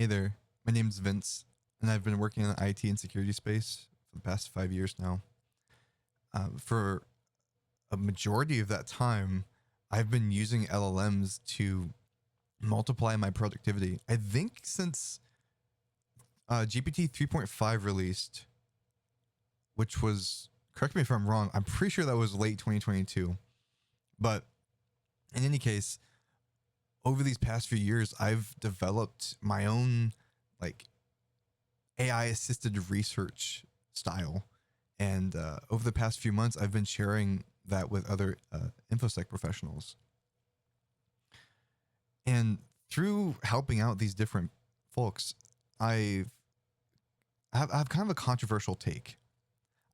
Hey there, my name's Vince, and I've been working in the IT and security space for the past 5 years now. For a majority of that time, I've been using LLMs to multiply my productivity. I think since GPT 3.5 released, which was, correct me if I'm wrong, I'm pretty sure that was late 2022. But in any case, over these past few years, I've developed my own like AI assisted research style. And over the past few months, I've been sharing that with other InfoSec professionals. And through helping out these different folks, I have kind of a controversial take.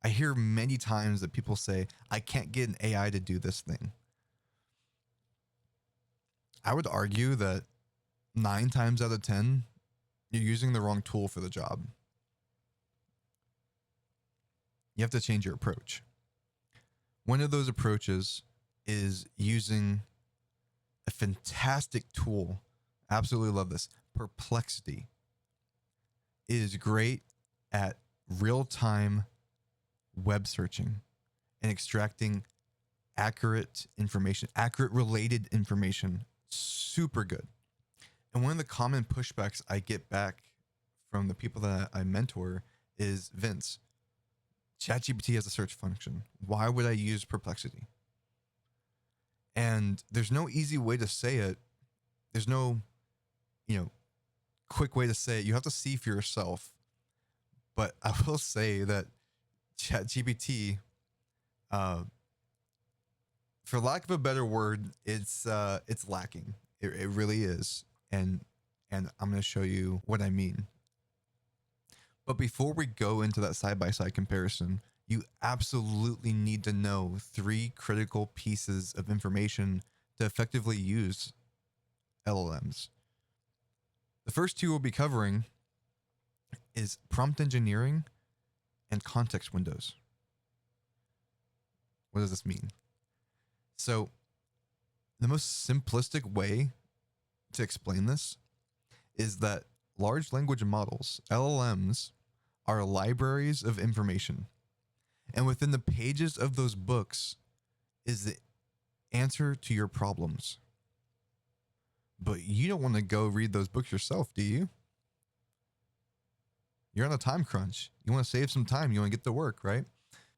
I hear many times that people say, I can't get an AI to do this thing. I would argue that 9 times out of 10, you're using the wrong tool for the job. You have to change your approach. One of those approaches is using a fantastic tool. Absolutely love this. Perplexity. It is great at real-time web searching and extracting accurate information, accurate related information. Super good. And one of the common pushbacks I get back from the people that I mentor is, Vince, ChatGPT has a search function. Why would I use Perplexity? And there's no easy way to say it. There's no, quick way to say it. You have to see for yourself. But I will say that ChatGPT, for lack of a better word, it's lacking. It really is. And I'm going to show you what I mean. But before we go into that side-by-side comparison, you absolutely need to know 3 critical pieces of information to effectively use LLMs. The first 2 we'll be covering is prompt engineering and context windows. What does this mean? So the most simplistic way to explain this is that large language models, LLMs, are libraries of information. And within the pages of those books is the answer to your problems. But you don't want to go read those books yourself, do you? You're on a time crunch. You want to save some time. You want to get to work, right?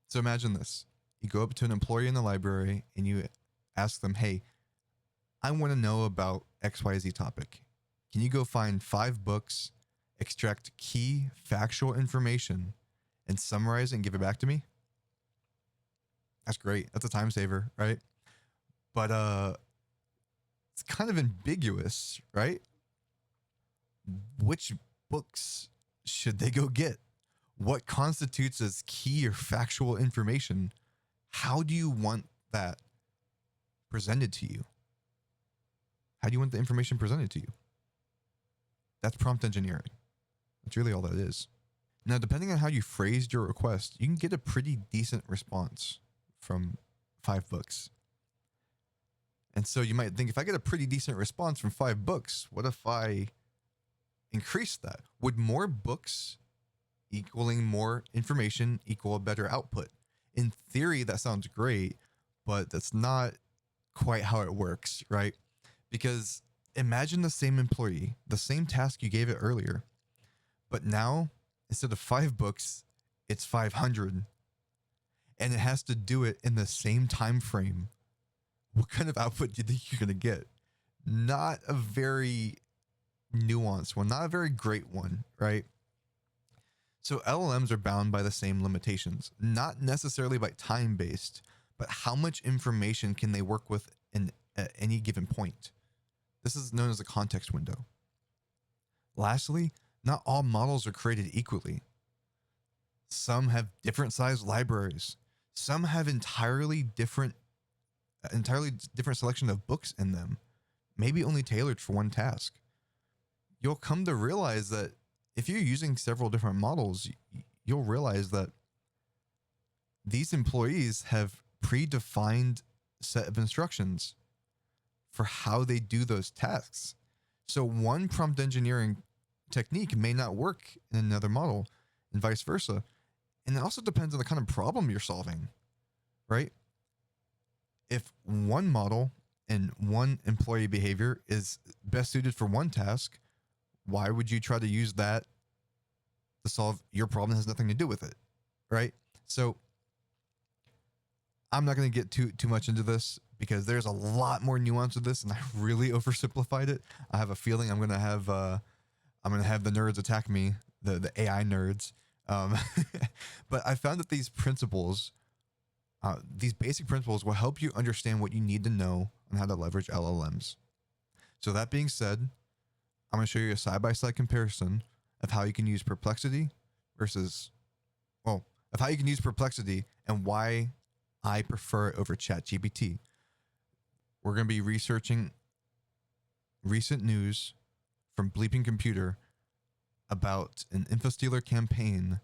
So imagine this. You go up to an employee in the library and you ask them, hey, I want to know about XYZ topic. Can you go find 5 books, extract key factual information, and summarize it and give it back to me? That's great. That's a time saver, right? But it's kind of ambiguous, right? Which books should they go get? What constitutes as key or factual information? How do you want that presented to you? How do you want the information presented to you? That's prompt engineering. That's really all that is. Now, depending on how you phrased your request, you can get a pretty decent response from 5 books. And so you might think, if I get a pretty decent response from 5 books, what if I increase that? Would more books equaling more information equal a better output? In theory, that sounds great, but that's not quite how it works, right? Because imagine the same employee, the same task you gave it earlier, but now instead of 5 books, it's 500, and it has to do it in the same time frame. What kind of output do you think you're going to get? Not a very nuanced one, not a very great one, right? So LLMs are bound by the same limitations, not necessarily by time based, but how much information can they work with at any given point. This is known as a context window. Lastly, not all models are created equally. Some have different sized libraries. Some have entirely different selection of books in them, maybe only tailored for one task. You'll come to realize that if you're using several different models, you'll realize that these employees have predefined set of instructions for how they do those tasks. So one prompt engineering technique may not work in another model, and vice versa. And it also depends on the kind of problem you're solving, right? If one model and one employee behavior is best suited for one task, why would you try to use that to solve your problem that has nothing to do with it, right? So I'm not going to get too much into this because there's a lot more nuance to this, and I really oversimplified it. I have a feeling I'm going to have the nerds attack me, the AI nerds. Um, but I found that these basic principles will help you understand what you need to know on how to leverage LLMs. So that being said, I'm going to show you a side-by-side comparison of how you can use Perplexity versus, well, of how you can use Perplexity and why I prefer it over ChatGPT. We're going to be researching recent news from Bleeping Computer about an infostealer campaign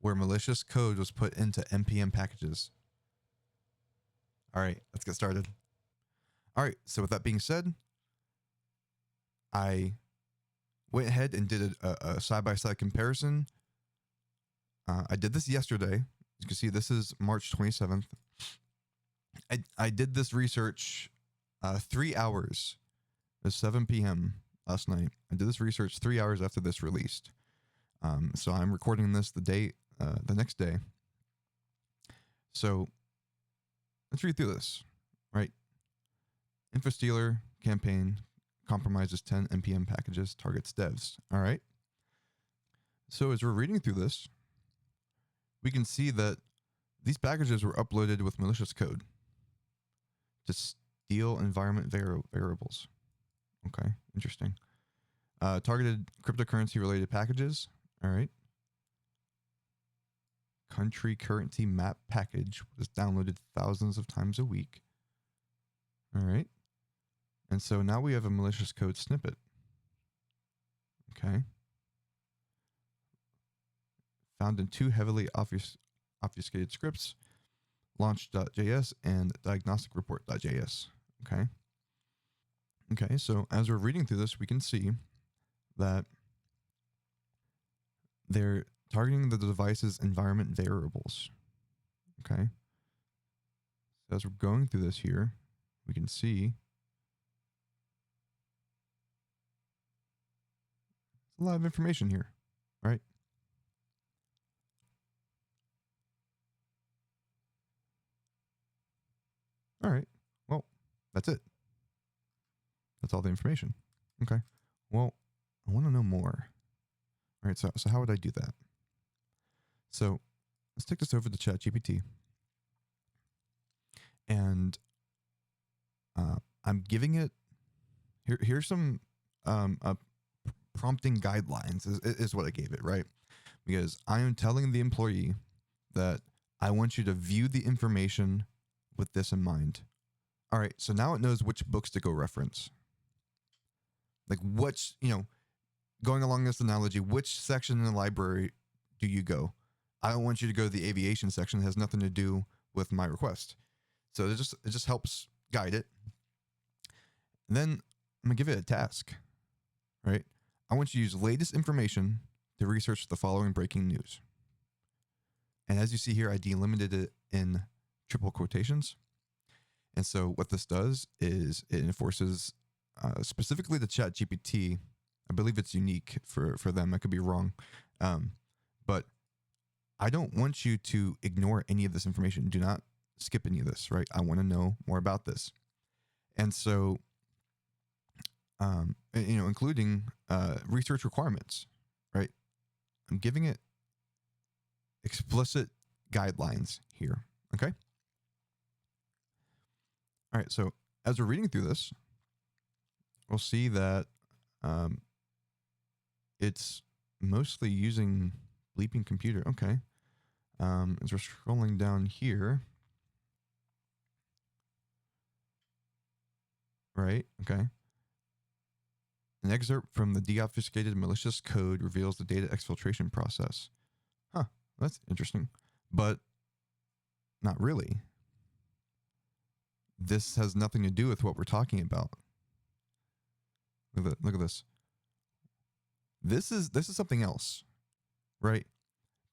where malicious code was put into NPM packages. All right, let's get started. All right, so with that being said, I went ahead and did a side-by-side comparison. I did this yesterday. You can see this is March 27th. I did this research 3 hours. It was 7 p.m. last night. I did this research 3 hours after this released. So I'm recording this the next day. So let's read through this, right? Infostealer campaign compromises 10 NPM packages, targets devs. All right. So as we're reading through this, we can see that these packages were uploaded with malicious code to steal environment variables. Okay, interesting. Targeted cryptocurrency related packages. All right. Country currency map package was downloaded thousands of times a week. All right. And so now we have a malicious code snippet. Okay. Found in two heavily obfuscated scripts, launch.js and diagnosticriport.js. Okay. Okay, so as we're reading through this, we can see that they're targeting the device's environment variables. Okay. So as we're going through this here, we can see a lot of information here, right? All right. Well, that's it. That's all the information. Okay. Well, I want to know more. All right. So how would I do that? So let's take this over to ChatGPT. And I'm giving it, here's some prompting guidelines is what I gave it, right? Because I am telling the employee that I want you to view the information with this in mind. All right, so now it knows which books to go reference. Like going along this analogy, which section in the library do you go? I don't want you to go to the aviation section. It has nothing to do with my request. So it just helps guide it. And then I'm gonna give it a task, right? I want you to use latest information to research the following breaking news. And as you see here, I delimited it in triple quotations. And so what this does is it enforces specifically the ChatGPT. I believe it's unique for them. I could be wrong. But I don't want you to ignore any of this information. Do not skip any of this, right? I want to know more about this. And so, including research requirements, right? I'm giving it explicit guidelines here, okay? All right, so as we're reading through this, we'll see that it's mostly using Bleeping Computer. Okay. As we're scrolling down here, right? Okay. An excerpt from the deobfuscated malicious code reveals the data exfiltration process. Huh, that's interesting, but not really. This has nothing to do with what we're talking about. Look at this. This is something else, right?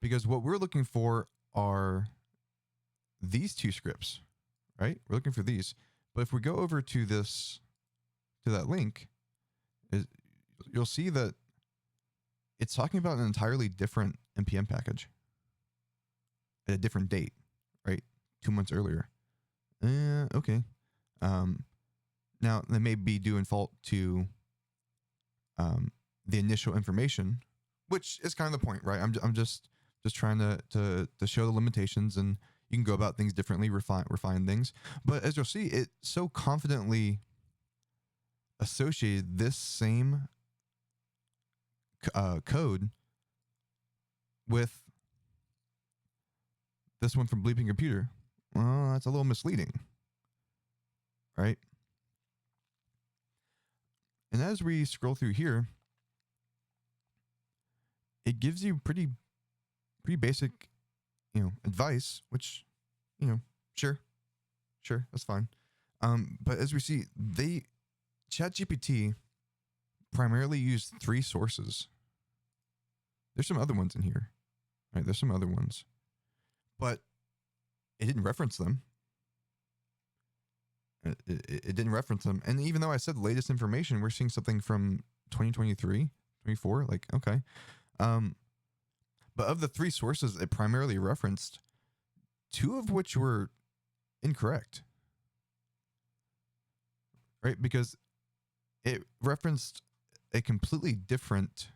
Because what we're looking for are these two scripts, right? We're looking for these. But if we go over to that link, you'll see that it's talking about an entirely different npm package at a different date, right? 2 months earlier. Okay. Now that may be due in fault to the initial information, which is kind of the point, right? I'm just trying to show the limitations, and you can go about things differently, refine things. But as you'll see, it so confidently associated this same code with this one from Bleeping Computer. Well, that's a little misleading, right? And as we scroll through here, it gives you pretty basic, advice, which, sure, that's fine. But as we see, ChatGPT primarily used 3 sources. There's some other ones in here, right? There's some other ones, but it didn't reference them. It didn't reference them. And even though I said the latest information, we're seeing something from 2023, 24, like, okay. But of the 3 sources it primarily referenced, 2 of which were incorrect, right? Because it referenced a completely different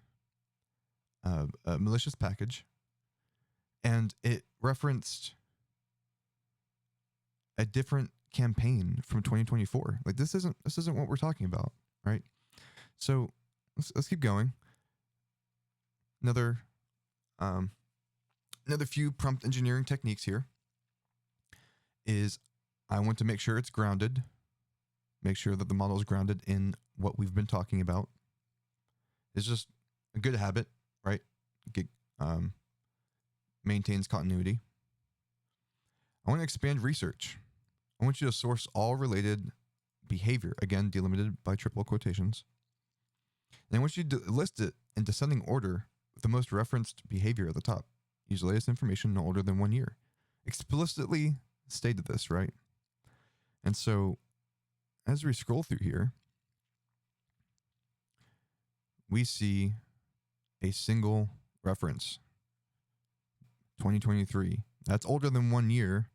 malicious package, and it referenced a different campaign from 2024. Like, this isn't what we're talking about, right? So let's keep going. Another few prompt engineering techniques here is I want to make sure it's grounded, make sure that the model is grounded in what we've been talking about. It's just a good habit, right? Maintains continuity. I want to expand research. I want you to source all related behavior, again, delimited by triple quotations. And I want you to list it in descending order with the most referenced behavior at the top. Use the latest information no older than 1 year. Explicitly stated this, right? And so as we scroll through here, we see a single reference, 2023. That's older than 1 year.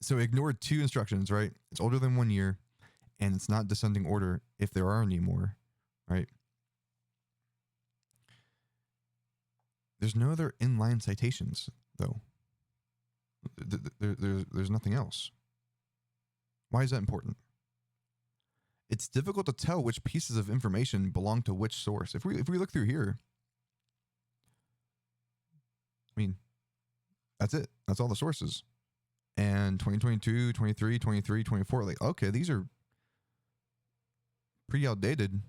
So ignore 2 instructions, right? It's older than 1 year, and it's not descending order if there are any more, right? There's no other inline citations, though. There's nothing else. Why is that important? It's difficult to tell which pieces of information belong to which source. If we look through here, I mean, that's it. That's all the sources. And 2022, 23, 23, 24, like, okay, these are pretty outdated.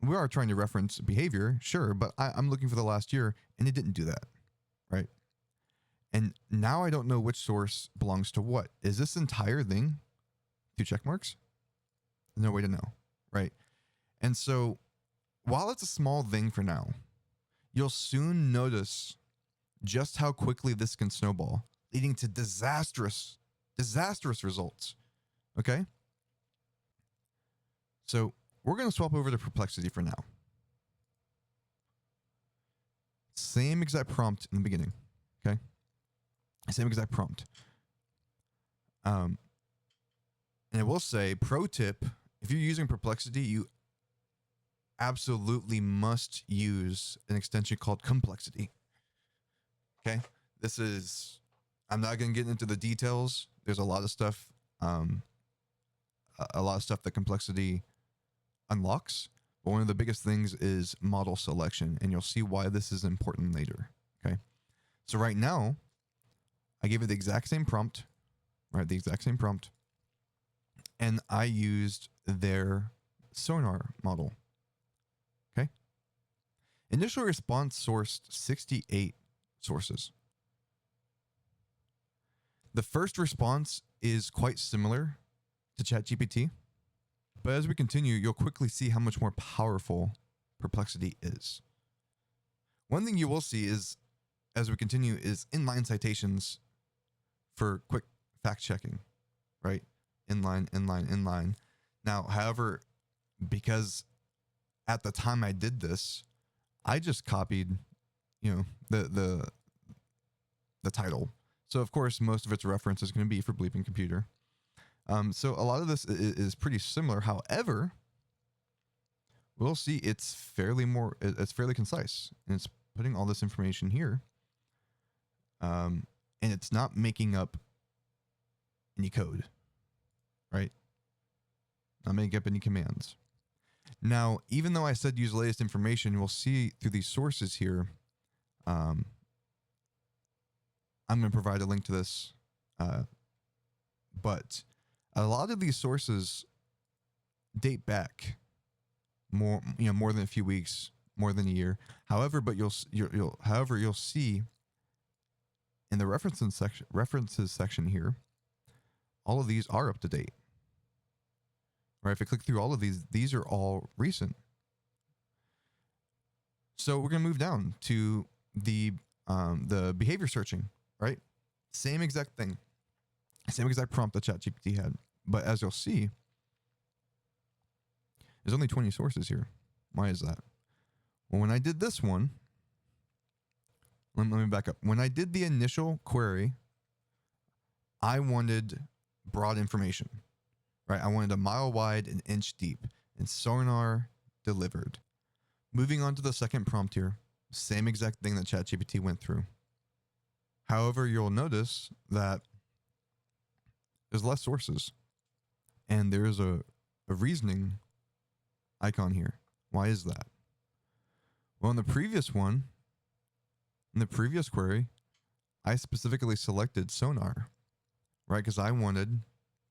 We are trying to reference behavior, sure, but I'm looking for the last year, and it didn't do that, right? And now I don't know which source belongs to what. Is this entire thing 2 check marks? No way to know, right? And so while it's a small thing for now, you'll soon notice just how quickly this can snowball, leading to disastrous results, okay? So we're going to swap over to Perplexity for now. Same exact prompt in the beginning, okay? Same exact prompt. And I will say, pro tip, if you're using Perplexity, you absolutely must use an extension called Complexity. Okay? I'm not going to get into the details. There's a lot of stuff, that Complexity unlocks. But one of the biggest things is model selection, and you'll see why this is important later. Okay? So right now, I gave it the exact same prompt, right? The exact same prompt. And I used their Sonar model. Okay? Initial response sourced 68 sources. The first response is quite similar to ChatGPT, but as we continue, you'll quickly see how much more powerful Perplexity is. One thing you will see is, as we continue, is inline citations for quick fact checking, right? Inline, inline, inline. Now, however, because at the time I did this, I just copied, the title. So of course, most of its reference is going to be for Bleeping Computer. So a lot of this is pretty similar. However, we'll see it's fairly concise, and it's putting all this information here. And it's not making up any code, right? Not making up any commands. Now, even though I said use latest information, we'll see through these sources here. I'm going to provide a link to this, but a lot of these sources date back more than a few weeks, more than a year. However, but you'll see in the references section here, all of these are up to date. Right? If I click through all of these are all recent. So we're going to move down to the behavior searching, right? Same exact thing. Same exact prompt that ChatGPT had. But as you'll see, there's only 20 sources here. Why is that? Well, when I did this one, let me back up. When I did the initial query, I wanted broad information, right? I wanted a mile wide, an inch deep, and sonar delivered. Moving on to the second prompt here, same exact thing that ChatGPT went through. However, you'll notice that there's less sources, and there's a reasoning icon here. Why is that? Well, in the previous query, I specifically selected sonar, right? Because I wanted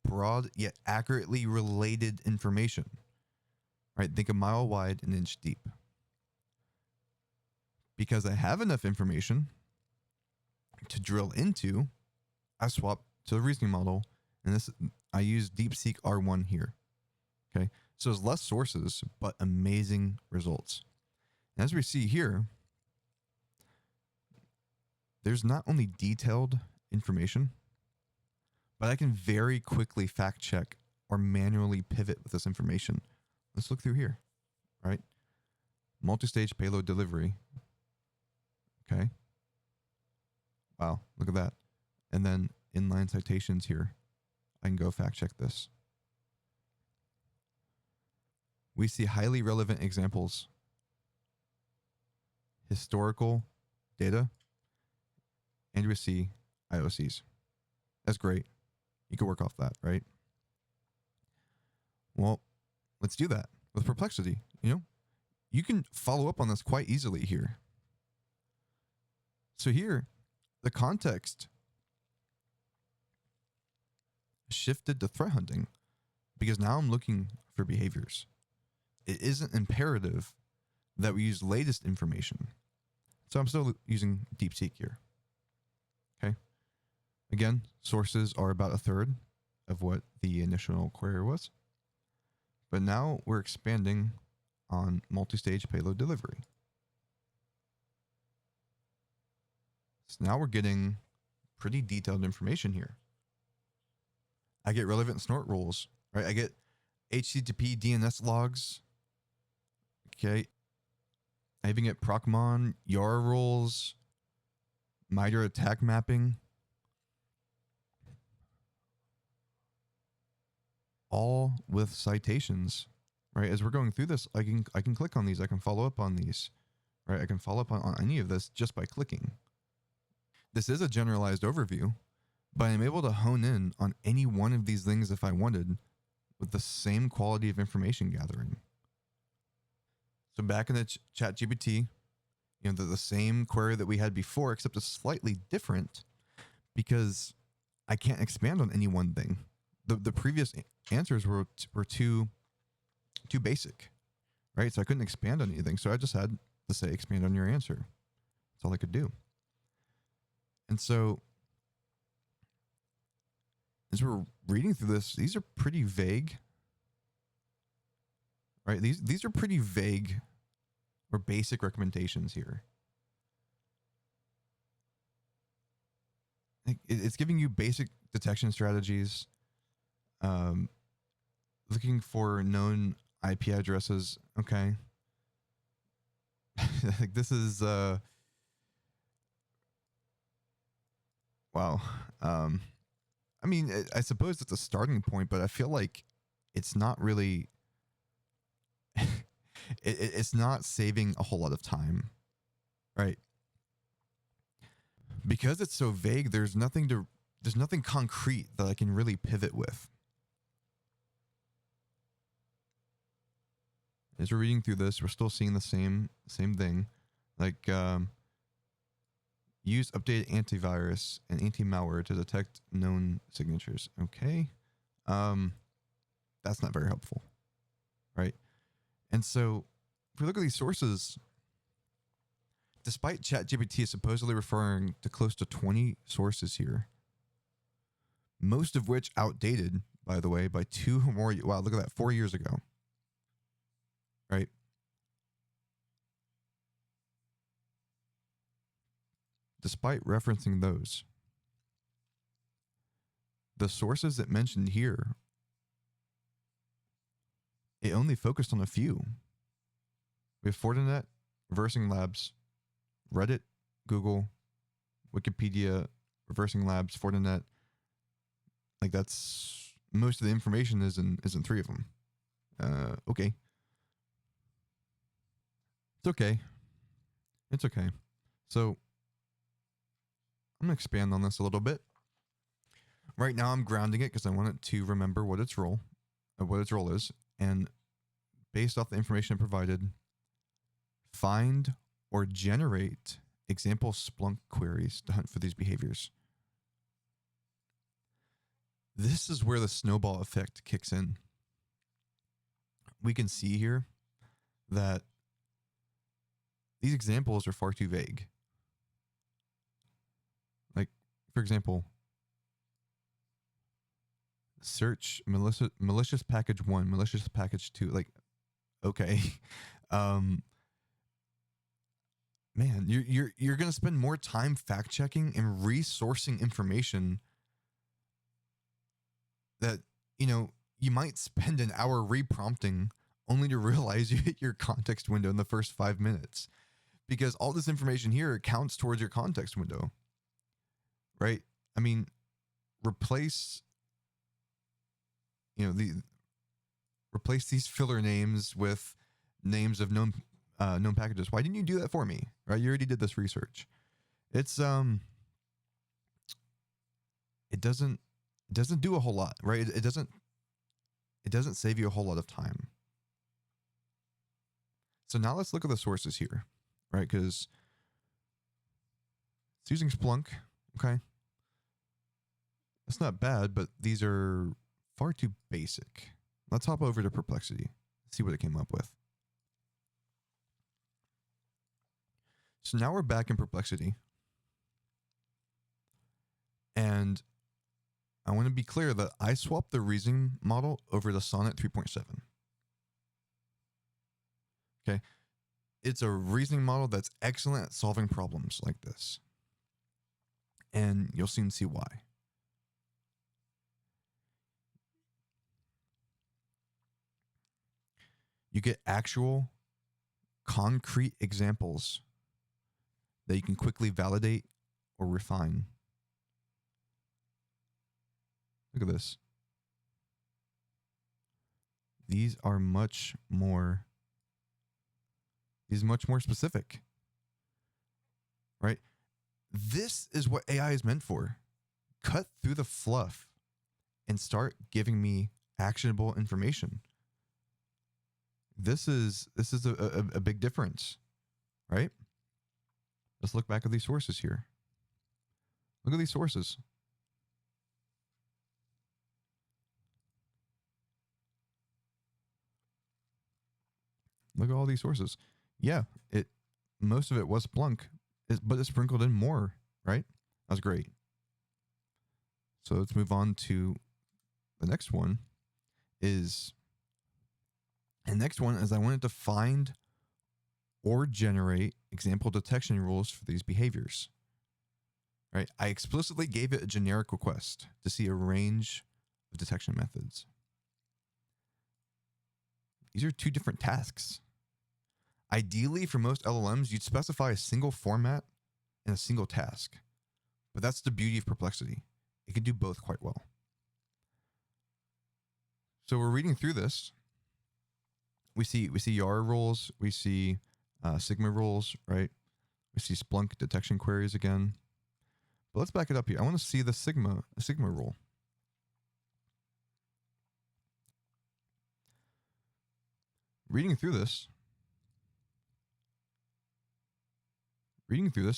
broad yet accurately related information, right? Think a mile wide, an inch deep. Because I have enough information to drill into, I swapped to the reasoning model, and I use DeepSeek R1 here. Okay, so there's less sources, but amazing results. As we see here, there's not only detailed information, but I can very quickly fact check or manually pivot with this information. Let's look through here, right? Multi-stage payload delivery. Okay. Wow, look at that. And then inline citations here. I can go fact check this. We see highly relevant examples, historical data, and we see IOCs. That's great. You can work off that, right? Well, let's do that with Perplexity. You can follow up on this quite easily here. So here, the context shifted to threat hunting because now I'm looking for behaviors. It isn't imperative that we use latest information. So I'm still using DeepSeek here. Okay. Again, sources are about a third of what the initial query was. But now we're expanding on multi-stage payload delivery. So now we're getting pretty detailed information here. I get relevant snort rules, right? I get HTTP DNS logs. Okay. I even get Procmon, Yara rules, MITRE attack mapping. All with citations, right? As we're going through this, I can click on these. I can follow up on these, right? I can follow up on any of this just by clicking. This is a generalized overview, but I'm able to hone in on any one of these things if I wanted with the same quality of information gathering. So back in the ChatGPT, the same query that we had before, except it's slightly different because I can't expand on any one thing. The previous answers were too basic, right? So I couldn't expand on anything. So I just had to say, expand on your answer. That's all I could do. And so as we're reading through this, these are pretty vague, right? These are pretty vague or basic recommendations here. It's giving you basic detection strategies, um, looking for known IP addresses. Okay. Like this is wow. I mean, I suppose it's a starting point, but I feel like it's not really. It's not saving a whole lot of time, right? Because it's so vague. There's nothing concrete that I can really pivot with. As we're reading through this, we're still seeing the same thing, like use updated antivirus and anti-malware to detect known signatures. Okay, that's not very helpful, right? And so, if we look at these sources, despite ChatGPT supposedly referring to close to 20 sources here, most of which outdated, by the way, by 2 or more. Wow, look at that, 4 years ago, right? Despite referencing those, the sources it mentioned here, it only focused on a few. We have Fortinet, Reversing Labs, Reddit, Google, Wikipedia, Reversing Labs, Fortinet. Like that's most of the information is in 3 of them. Okay. It's okay. It's okay. So I'm gonna expand on this a little bit. Right now I'm grounding it because I want it to remember what its role is, and based off the information provided, find or generate example Splunk queries to hunt for these behaviors. This is where the snowball effect kicks in. We can see here that these examples are far too vague. Like, for example, search malicious package 1, malicious package 2. Like, okay. Man, you're going to spend more time fact checking and resourcing information that, you might spend an hour reprompting only to realize you hit your context window in the first 5 minutes, because all this information here counts towards your context window, right? I mean, replace replace these filler names with names of known packages. Why didn't you do that for me? Right? You already did this research. It's it doesn't do a whole lot, right? It doesn't save you a whole lot of time. So now let's look at the sources here, right? Because it's using Splunk. Okay, that's not bad, but these are far too basic. Let's hop over to Perplexity, see what it came up with. So now we're back in Perplexity. And I want to be clear that I swapped the reasoning model over to Sonnet 3.7. Okay. It's a reasoning model that's excellent at solving problems like this. And you'll soon see why. You get actual, concrete examples that you can quickly validate or refine. Look at this. These are much more specific, right? This is what AI is meant for. Cut through the fluff and start giving me actionable information. This is a big difference, right? Let's look back at these sources here. Look at these sources. Look at all these sources. Yeah, most of it was Splunk, but it sprinkled in more, right? That was great. So let's move on to the next one. The next one is I wanted to find or generate example detection rules for these behaviors. Right? I explicitly gave it a generic request to see a range of detection methods. These are two different tasks. Ideally, for most LLMs, you'd specify a single format and a single task. But that's the beauty of Perplexity. It can do both quite well. So we're reading through this. We see Yara rules. We see Sigma rules, right? We see Splunk detection queries again. But let's back it up here. I want to see the Sigma rule. Reading through this,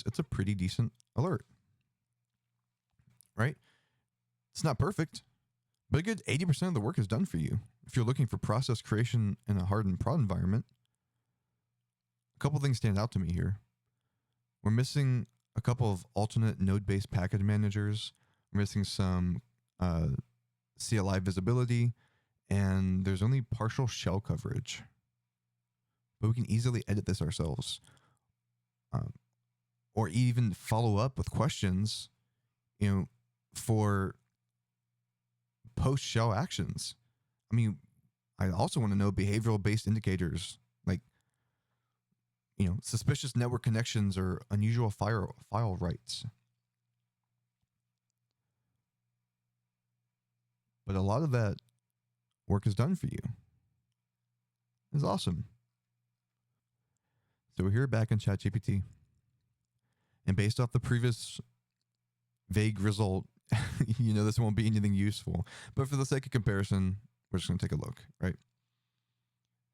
it's a pretty decent alert, right? It's not perfect, but a good 80% of the work is done for you. If you're looking for process creation in a hardened prod environment, a couple things stand out to me here. We're missing a couple of alternate node-based package managers. We're missing some CLI visibility, and there's only partial shell coverage. But we can easily edit this ourselves. Or even follow up with questions, for post-shell actions. I mean, I also want to know behavioral-based indicators like, suspicious network connections or unusual file writes. But a lot of that work is done for you. It's awesome. So we're here back in ChatGPT. And based off the previous vague result, this won't be anything useful. But for the sake of comparison, we're just going to take a look, right?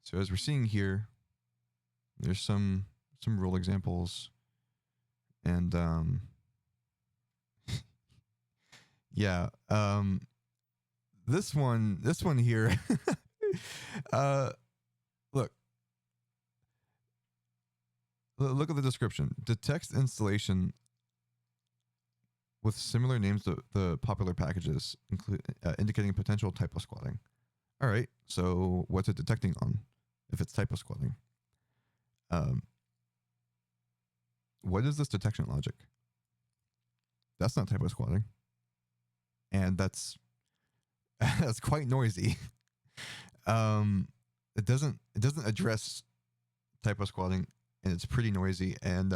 So as we're seeing here, there's some rule examples. And this one here, look at the description. Detects installation with similar names to the popular packages, indicating potential typo squatting. All right, so what's it detecting on if it's typo squatting? What is this detection logic? That's not typo squatting. And that's quite noisy. It doesn't address typo squatting, and it's pretty noisy. And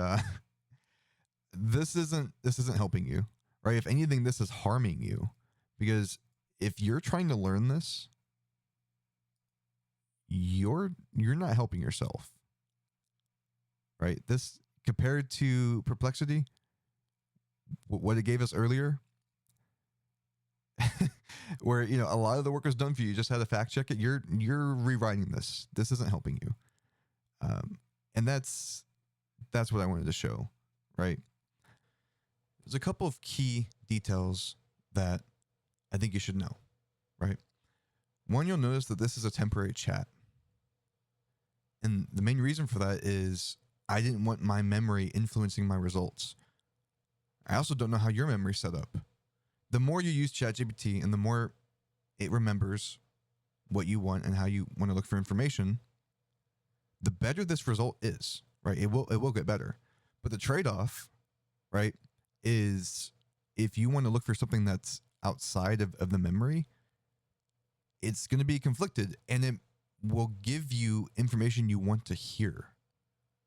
this isn't helping you, right? If anything, this is harming you, because if you're trying to learn this, you're not helping yourself, right? This, compared to Perplexity, what it gave us earlier, where a lot of the work was done for you, just had to fact check it. You're rewriting this. This isn't helping you, and that's what I wanted to show, right? There's a couple of key details that I think you should know, right? One, you'll notice that this is a temporary chat, and the main reason for that is I didn't want my memory influencing my results. I also don't know how your memory's set up. The more you use ChatGPT and the more it remembers what you want and how you want to look for information, the better this result is, right? It will get better. But the trade-off, right, is if you want to look for something that's outside of the memory, it's going to be conflicted, and it will give you information you want to hear,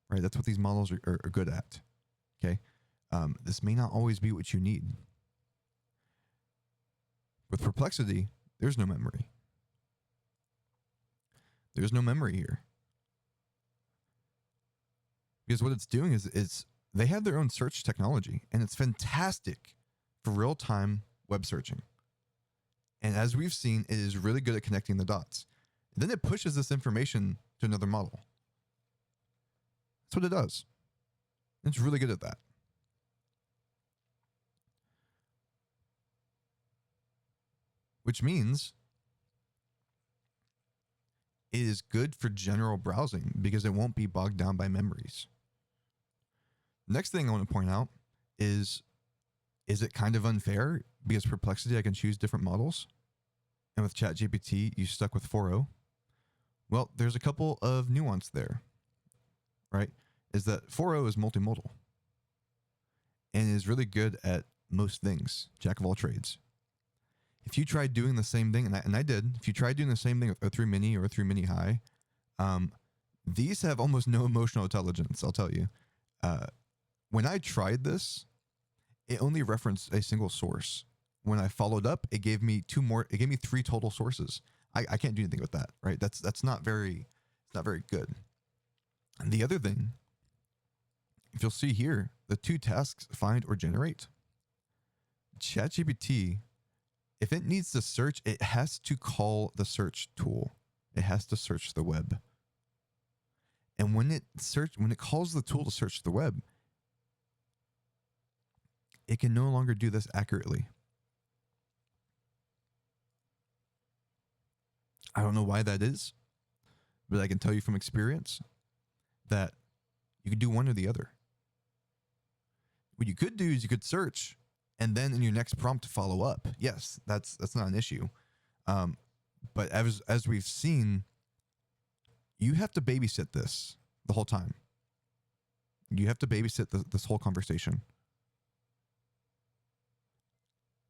right? That's what these models are good at, okay? This may not always be what you need. With Perplexity, there's no memory. There's no memory here. Because what it's doing is they have their own search technology, and it's fantastic for real-time web searching. And as we've seen, it is really good at connecting the dots. And then it pushes this information to another model. That's what it does. It's really good at that. Which means it is good for general browsing because it won't be bogged down by memories. Next thing I want to point out is it kind of unfair because Perplexity, I can choose different models, and with ChatGPT, you stuck with 4.0? Well, there's a couple of nuance there. right, is that 4.0 is multimodal and is really good at most things, jack of all trades. If you tried doing the same thing, and I did, if you tried doing the same thing with O3 Mini or O3 Mini High, these have almost no emotional intelligence, I'll tell you. When I tried this, it only referenced a single source. When I followed up, it gave me it gave me 3 total sources. I can't do anything with that, right? That's not very, it's not very good. And the other thing, if you'll see here, the 2 tasks, find or generate. ChatGPT, if it needs to search, it has to call the search tool. It has to search the web. And when it calls the tool to search the web, it can no longer do this accurately. I don't know why that is, but I can tell you from experience that you could do one or the other. What you could do is you could search and then in your next prompt follow up. Yes, that's not an issue. But as we've seen, you have to babysit this the whole time. You have to babysit this whole conversation.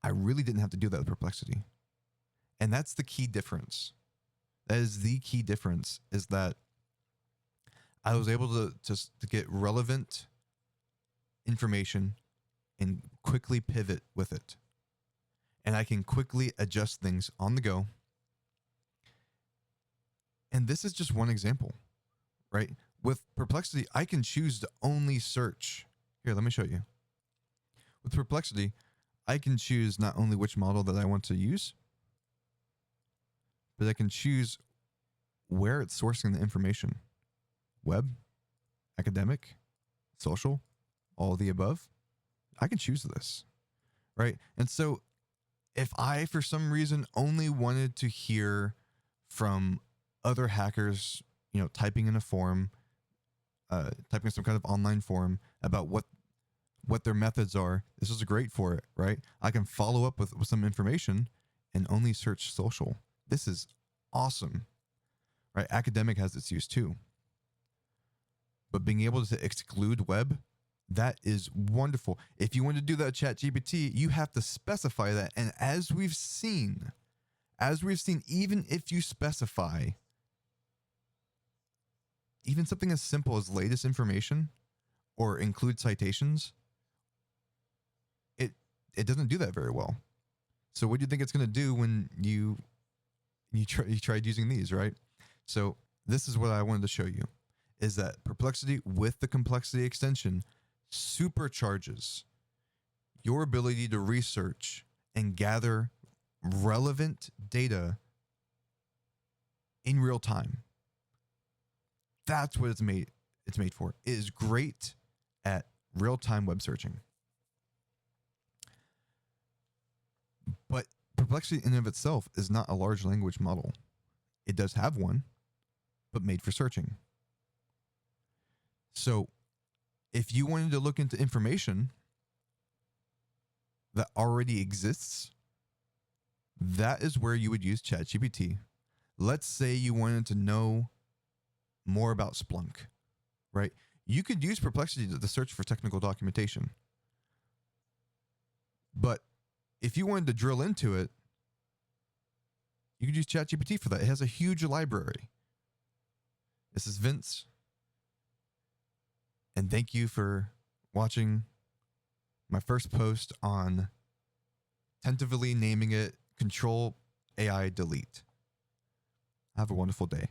I really didn't have to do that with Perplexity. And that's the key difference. That is the key difference, is that I was able to get relevant information and quickly pivot with it. And I can quickly adjust things on the go. And this is just one example, right? With Perplexity, I can choose to only search. Here, let me show you. With Perplexity, I can choose not only which model that I want to use, but I can choose where it's sourcing the information. Web, academic, social, all of the above. I can choose this, right? And so if I, for some reason, only wanted to hear from other hackers, typing in a forum, typing in some kind of online forum about what their methods are, this is great for it, right? I can follow up with some information and only search social. This is awesome, right? Academic has its use too. But being able to exclude web, that is wonderful. If you want to do that with ChatGPT, you have to specify that. And as we've seen, even if you specify even something as simple as latest information or include citations, it doesn't do that very well. So what do you think it's going to do when you tried using these, right? So this is what I wanted to show you, is that Perplexity with the complexity extension supercharges your ability to research and gather relevant data in real time. That's what it's made for. It is great at real-time web searching. But Perplexity in and of itself is not a large language model. It does have one, but made for searching. So if you wanted to look into information that already exists, that is where you would use ChatGPT. Let's say you wanted to know more about Splunk, right? You could use Perplexity to search for technical documentation. But if you wanted to drill into it, you could use ChatGPT for that. It has a huge library. This is Vince. And thank you for watching my first post on tentatively naming it Control AI Delete. Have a wonderful day.